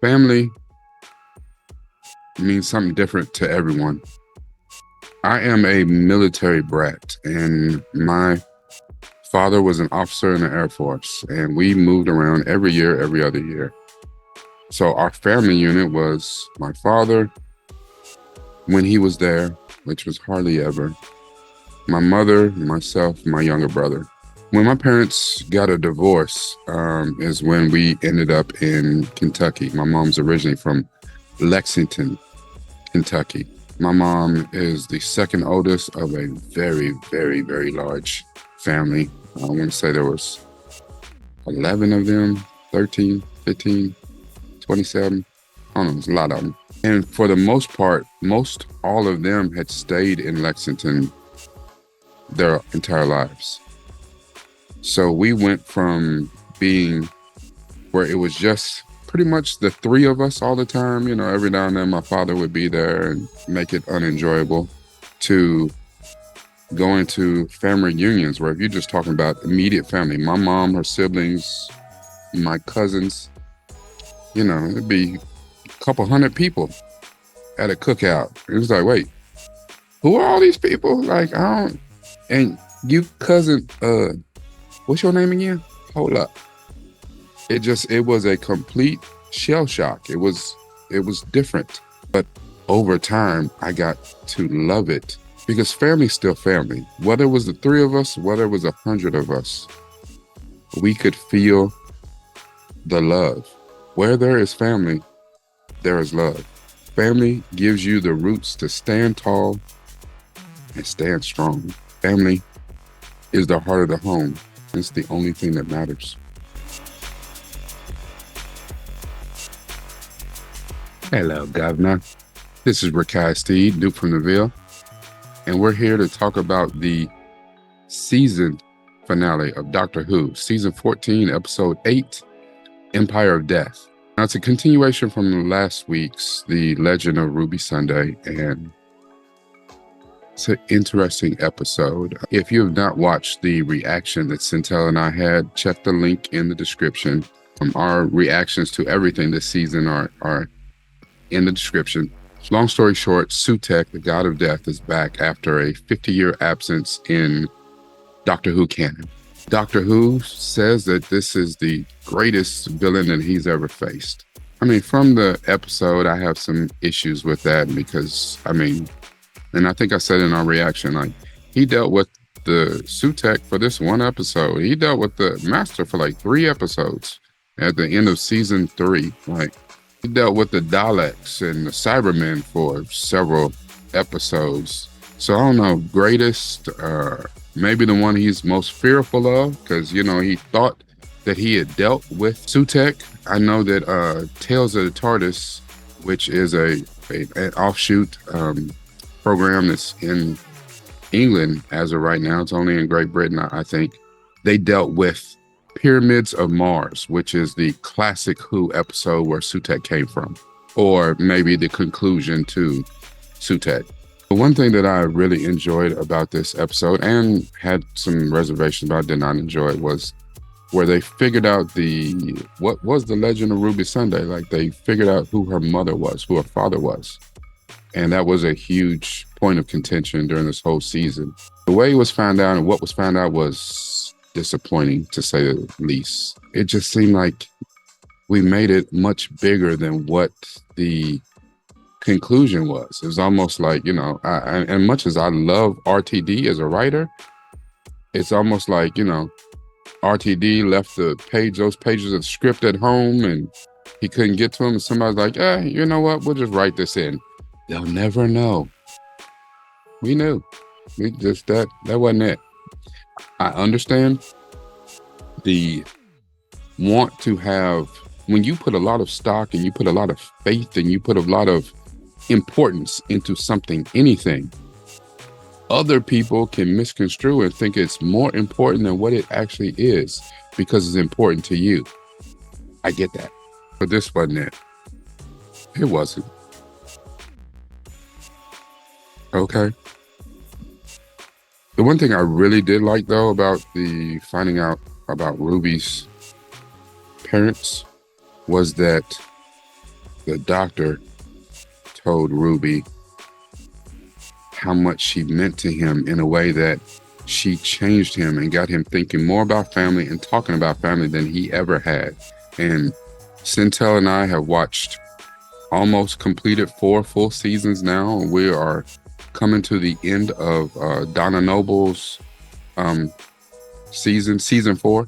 Family means something different to everyone. I am a military brat, and my father was an officer in the Air Force, and we moved around every year, every other year. So our family unit was my father when he was there, which was hardly ever, my mother, myself, my younger brother. When my parents got a divorce is when we ended up in Kentucky. My mom's originally from Lexington, Kentucky. My mom is the second oldest of a very, very, very large family. I want to say there was 11 of them, 13, 15, 27. I don't know, there's a lot of them. And for the most part, most all of them had stayed in Lexington their entire lives. So we went from being where it was just pretty much the three of us all the time, every now and then my father would be there and make it unenjoyable, to going to family reunions where if you're just talking about immediate family, my mom, her siblings, my cousins, it'd be a couple hundred people at a cookout. It was like, wait, who are all these people? Like, and you cousin, what's your name again? Hold up. It was a complete shell shock. It was different. But over time, I got to love it because family's still family. Whether it was the three of us, whether it was 100 of us, we could feel the love. Where there is family, there is love. Family gives you the roots to stand tall and stand strong. Family is the heart of the home. It's the only thing that matters. Hello, Governor. This is Rekkai Steed, Duke from the Ville, and we're here to talk about the season finale of Doctor Who, season 14, episode 8, Empire of Death. Now, it's a continuation from last week's The Legend of Ruby Sunday, and it's an interesting episode. If you have not watched the reaction that Syntell and I had, check the link in the description. Our reactions to everything this season are in the description. Long story short, Sutekh, the god of death, is back after a 50-year absence in Doctor Who canon. Doctor Who says that this is the greatest villain that he's ever faced. From the episode, I have some issues with that because, and I think I said in our reaction, he dealt with the Sutekh for this one episode. He dealt with the Master for 3 episodes at the end of season 3. He dealt with the Daleks and the Cybermen for several episodes. So I don't know, greatest, maybe the one he's most fearful of, because, he thought that he had dealt with Sutekh. I know that Tales of the TARDIS, which is an offshoot program that's in England as of right now, it's only in Great Britain, I think, they dealt with Pyramids of Mars, which is the classic Who episode where Sutekh came from, or maybe the conclusion to Sutekh. The one thing that I really enjoyed about this episode and had some reservations about, did not enjoy it, was where they figured out what was the Legend of Ruby Sunday. They figured out who her mother was, who her father was. And that was a huge point of contention during this whole season. The way it was found out and what was found out was disappointing, to say the least. It just seemed like we made it much bigger than what the conclusion was. It was almost like, and much as I love RTD as a writer, it's almost like, RTD left those pages of script at home and he couldn't get to them. And somebody's like, you know what? We'll just write this in. They'll never know. We knew. We just, that wasn't it. I understand the want to have, when you put a lot of stock and you put a lot of faith and you put a lot of importance into something, anything, other people can misconstrue and think it's more important than what it actually is because it's important to you. I get that. But this wasn't it. It wasn't. Okay. The one thing I really did like, though, about the finding out about Ruby's parents was that the doctor told Ruby how much she meant to him in a way that she changed him and got him thinking more about family and talking about family than he ever had. And Syntell and I have watched almost completed 4 full seasons now. We are coming to the end of Donna Noble's season 4,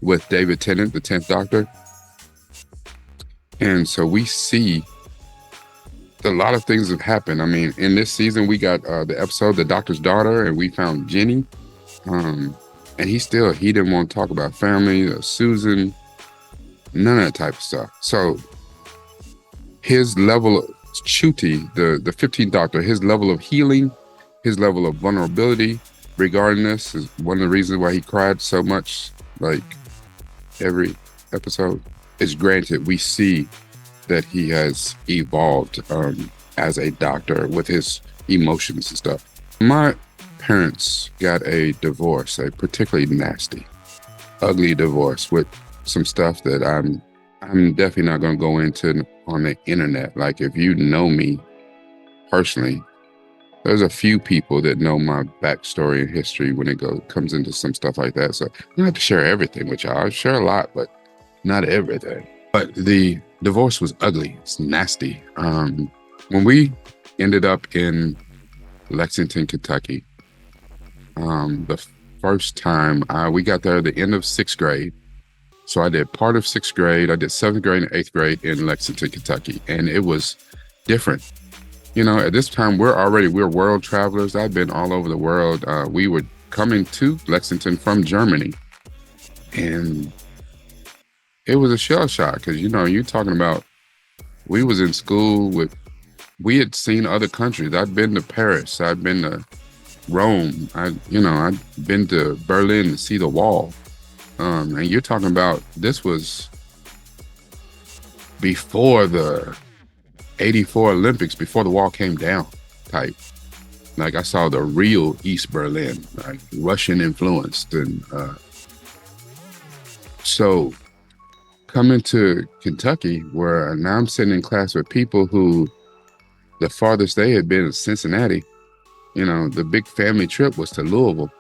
with David Tennant, the 10th Doctor. And so we see a lot of things have happened. I mean, in this season, we got the episode, The Doctor's Daughter, and we found Jenny. And he didn't want to talk about family, Susan, none of that type of stuff. So his level of Chuti, the 15th Doctor, his level of healing, his level of vulnerability regarding this is one of the reasons why he cried so much, like every episode. Is granted, we see that he has evolved as a doctor with his emotions and stuff. My parents got a divorce, a particularly nasty, ugly divorce with some stuff that I'm definitely not going to go into on the internet. Like, if you know me personally, there's a few people that know my backstory and history when it comes into some stuff like that. So I don't have to share everything with y'all. I share a lot, but not everything. But the divorce was ugly. It's nasty. When we ended up in Lexington, Kentucky, the first time we got there at the end of 6th grade. So I did part of 6th grade. I did 7th grade and 8th grade in Lexington, Kentucky. And it was different. You know, at this time, we're world travelers. I've been all over the world. We were coming to Lexington from Germany. And it was a shell shock because, you know, you're talking about, we was in school we had seen other countries. I'd been to Paris. I'd been to Rome. I'd been to Berlin to see the wall. And you're talking about, this was before the 84 Olympics, before the wall came down type. Like, I saw the real East Berlin, like Russian influenced. And so coming to Kentucky, where now I'm sitting in class with people who the farthest they had been is Cincinnati. You know, the big family trip was to Louisville.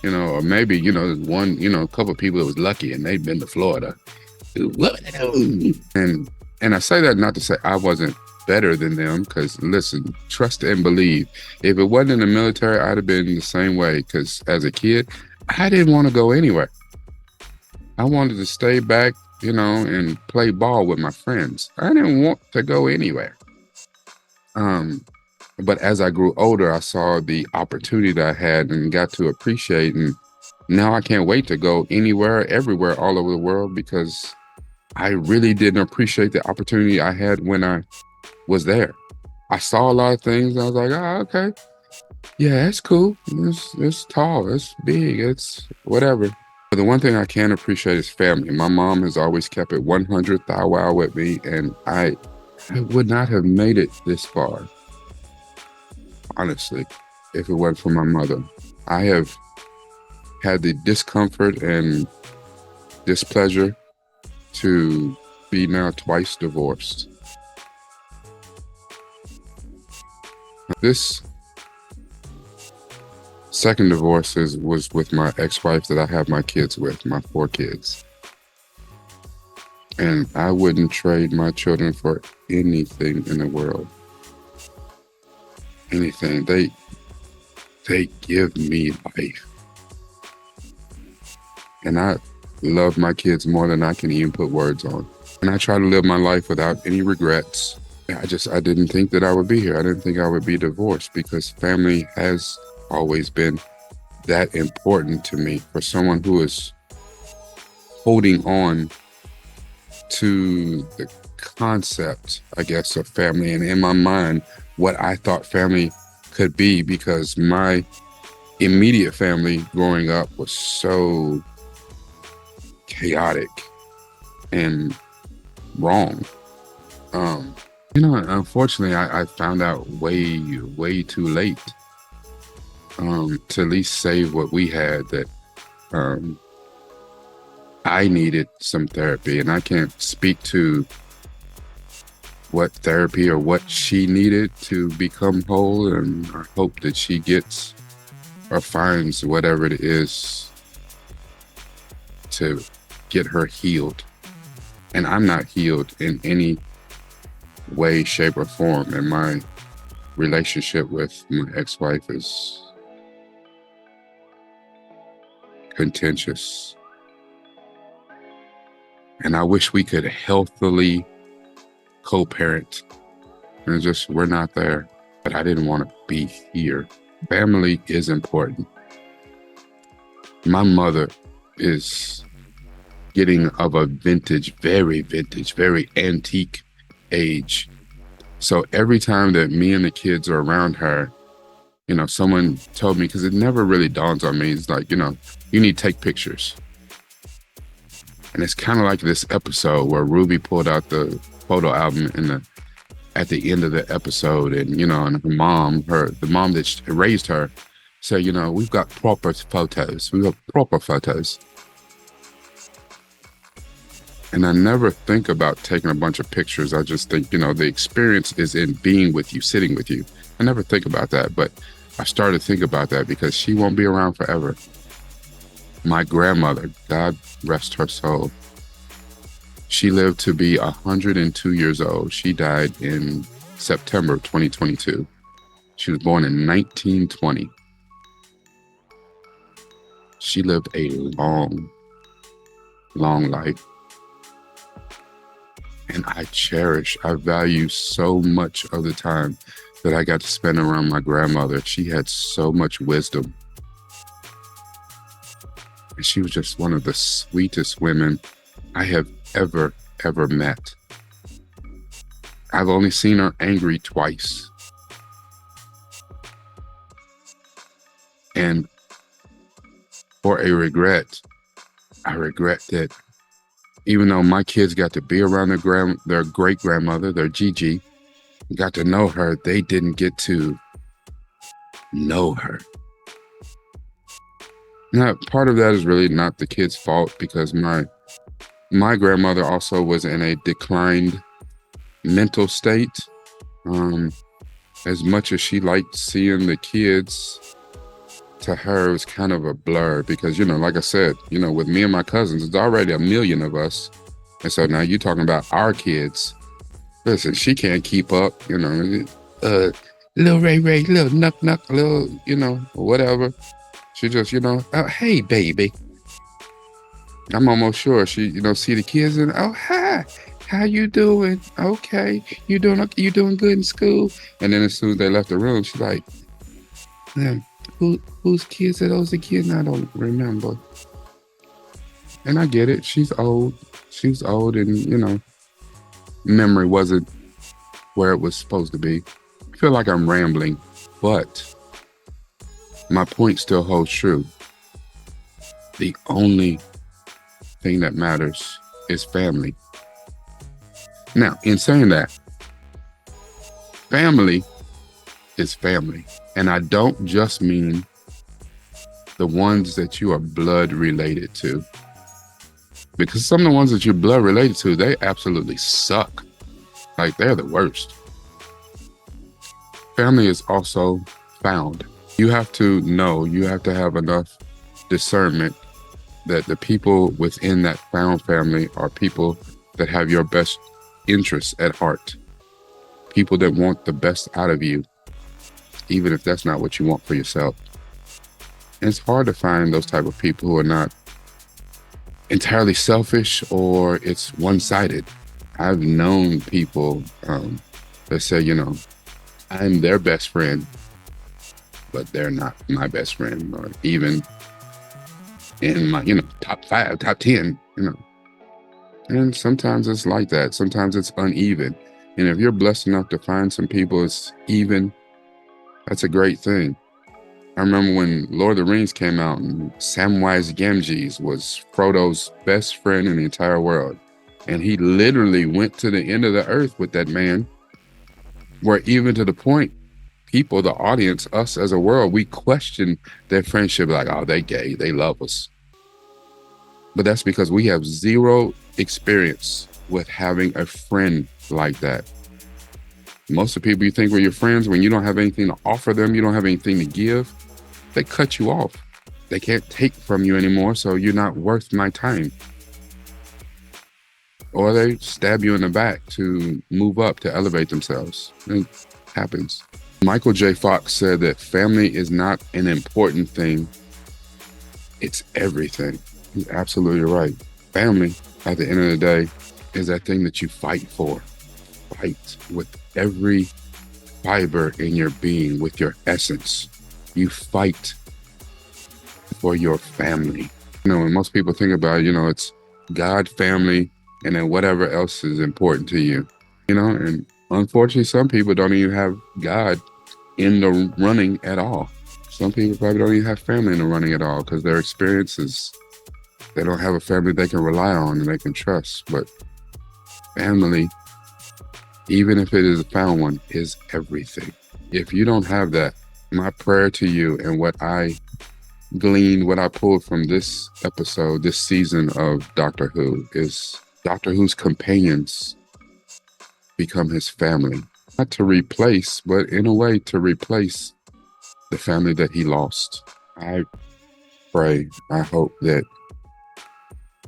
You know, or maybe, you know, there's one, you know, a couple of people that was lucky and they'd been to Florida. And I say that not to say I wasn't better than them, because listen, trust and believe. If it wasn't in the military, I'd have been the same way, because as a kid, I didn't want to go anywhere. I wanted to stay back, you know, and play ball with my friends. I didn't want to go anywhere. But as I grew older, I saw the opportunity that I had and got to appreciate. And now I can't wait to go anywhere, everywhere, all over the world, because I really didn't appreciate the opportunity I had when I was there. I saw a lot of things. And I was like, oh, okay. Yeah, it's cool. It's tall. It's big. It's whatever. But the one thing I can appreciate is family. My mom has always kept it 100 thou wow with me, and I would not have made it this far, honestly, if it wasn't for my mother. I have had the discomfort and displeasure to be now twice divorced. This second divorce was with my ex-wife that I have my kids with, my 4 kids. And I wouldn't trade my children for anything in the world. Anything. They give me life. And I love my kids more than I can even put words on. And I try to live my life without any regrets. I didn't think that I would be here. I didn't think I would be divorced, because family has always been that important to me. For someone who is holding on to the concept, I guess, of family, and in my mind, what I thought family could be, because my immediate family growing up was so chaotic and wrong. You know, unfortunately, I found out way too late to at least save what we had, that I needed some therapy. And I can't speak to what therapy or what she needed to become whole, and I hope that she gets or finds whatever it is to get her healed. And I'm not healed in any way, shape, or form, and my relationship with my ex-wife is contentious. And I wish we could healthily co-parent. And we're not there. But I didn't want to be here. Family is important. My mother is getting of a vintage, very antique age. So every time that me and the kids are around her, someone told me, because it never really dawns on me, it's like, you need to take pictures. And it's kind of like this episode where Ruby pulled out the photo album at the end of the episode, and and the mom that raised her said, we've got proper photos. And I never think about taking a bunch of pictures. I just think, the experience is in being with you, sitting with you. I never think about that, but I started to think about that because she won't be around forever. My grandmother, God rest her soul, she lived to be 102 years old. She died in September 2022. She was born in 1920. She lived a long life. And I value so much of the time that I got to spend around my grandmother. She had so much wisdom. And she was just one of the sweetest women I have ever met. I've only seen her angry twice. And for a regret, I regret that even though my kids got to be around their great grandmother, their Gigi, got to know her, they didn't get to know her. Now, part of that is really not the kids' fault, because my grandmother also was in a declined mental state. As much as she liked seeing the kids, to her it was kind of a blur, because like I said, with me and my cousins, there's already 1 million of us, and so now you're talking about our kids. Listen, she can't keep up. Little Ray, little Nuck, little whatever. She just oh, hey baby. I'm almost sure she see the kids and, oh, hi, how you doing? Okay, you doing good in school? And then as soon as they left the room, she's like, whose kids are those? The kids? I don't remember. And I get it. She's old, and memory wasn't where it was supposed to be. I feel like I'm rambling, but my point still holds true. The only thing that matters is family. Now, in saying that, family is family. And I don't just mean the ones that you are blood related to. Because some of the ones that you're blood related to, they absolutely suck. Like, they're the worst. Family is also found. You have to have enough discernment that the people within that found family are people that have your best interests at heart. People that want the best out of you, even if that's not what you want for yourself. And it's hard to find those type of people who are not entirely selfish, or it's one-sided. I've known people that say, I'm their best friend, but they're not my best friend, or even in my, top 5, top 10, And sometimes it's like that. Sometimes it's uneven. And if you're blessed enough to find some people it's even, that's a great thing. I remember when Lord of the Rings came out, and Samwise Gamgee was Frodo's best friend in the entire world. And he literally went to the end of the earth with that man, where even to the point, people, the audience, us as a world, we question their friendship, like, oh, they gay, they love us. But that's because we have zero experience with having a friend like that. Most of the people you think were your friends, when you don't have anything to offer them, you don't have anything to give, they cut you off. They can't take from you anymore, so you're not worth my time. Or they stab you in the back to move up, to elevate themselves. It happens. Michael J. Fox said that family is not an important thing. It's everything. He's absolutely right. Family, at the end of the day, is that thing that you fight for. Fight with every fiber in your being, with your essence. You fight for your family. When most people think about it, it's God, family, and then whatever else is important to you. And unfortunately, some people don't even have God in the running at all. Some people probably don't even have family in the running at all because their experiences, they don't have a family they can rely on and they can trust. But family, even if it is a found one, is everything. If you don't have that, my prayer to you and what I gleaned, what I pulled from this episode, this season of Doctor Who, is Doctor Who's companions become his family. Not to replace, but in a way to replace the family that he lost. I pray, I hope that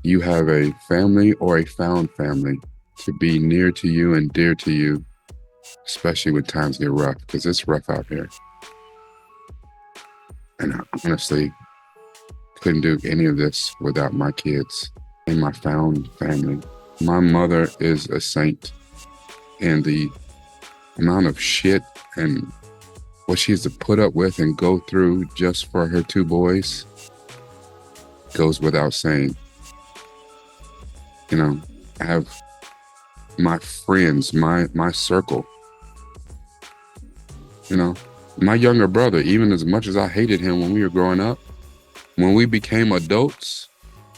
you have a family or a found family to be near to you and dear to you, especially when times get rough, because it's rough out here. And I honestly couldn't do any of this without my kids and my found family. My mother is a saint, and the amount of shit and what she has to put up with and go through just for her two boys goes without saying. I have my friends, my circle. My younger brother, even as much as I hated him when we were growing up, when we became adults,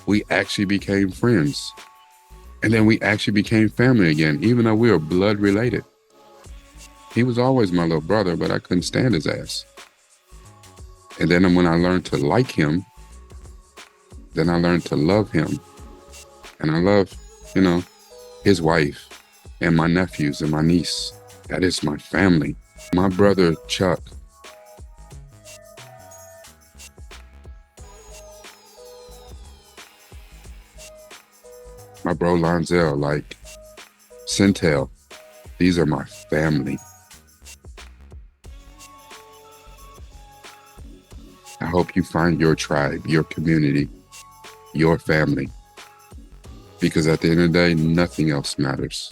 we actually became friends. And then we actually became family again, even though we were blood related. He was always my little brother, but I couldn't stand his ass. And then when I learned to like him, then I learned to love him. And I love, his wife and my nephews and my niece. That is my family. My brother, Chuck, my bro, Lonzel, like Syntell, these are my family. I hope you find your tribe, your community, your family. Because at the end of the day, nothing else matters.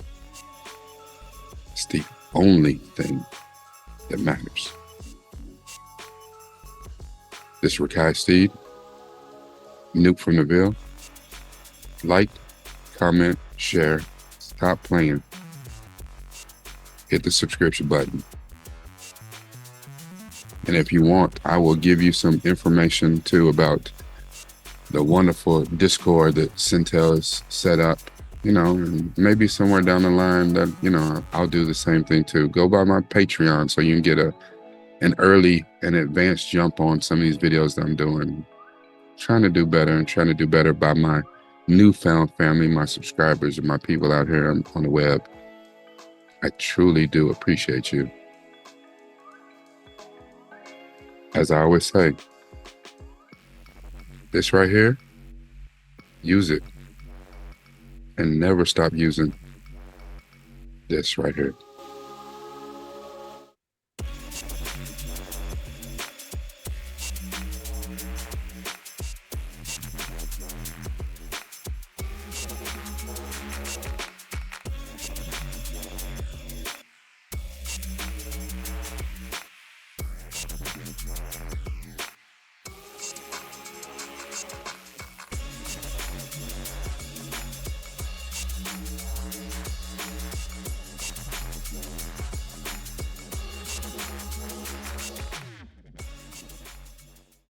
It's the only thing that matters. This is Rekkai Steed, Nuke from the Ville. Like, comment, share, stop playing. Hit the subscription button. And if you want, I will give you some information too about the wonderful Discord that Syntell has set up, and maybe somewhere down the line that, I'll do the same thing too. Go by my Patreon so you can get an early and advanced jump on some of these videos that I'm doing. Trying to do better by my newfound family, my subscribers, and my people out here on the web. I truly do appreciate you. As I always say, this right here, use it and never stop using this right here.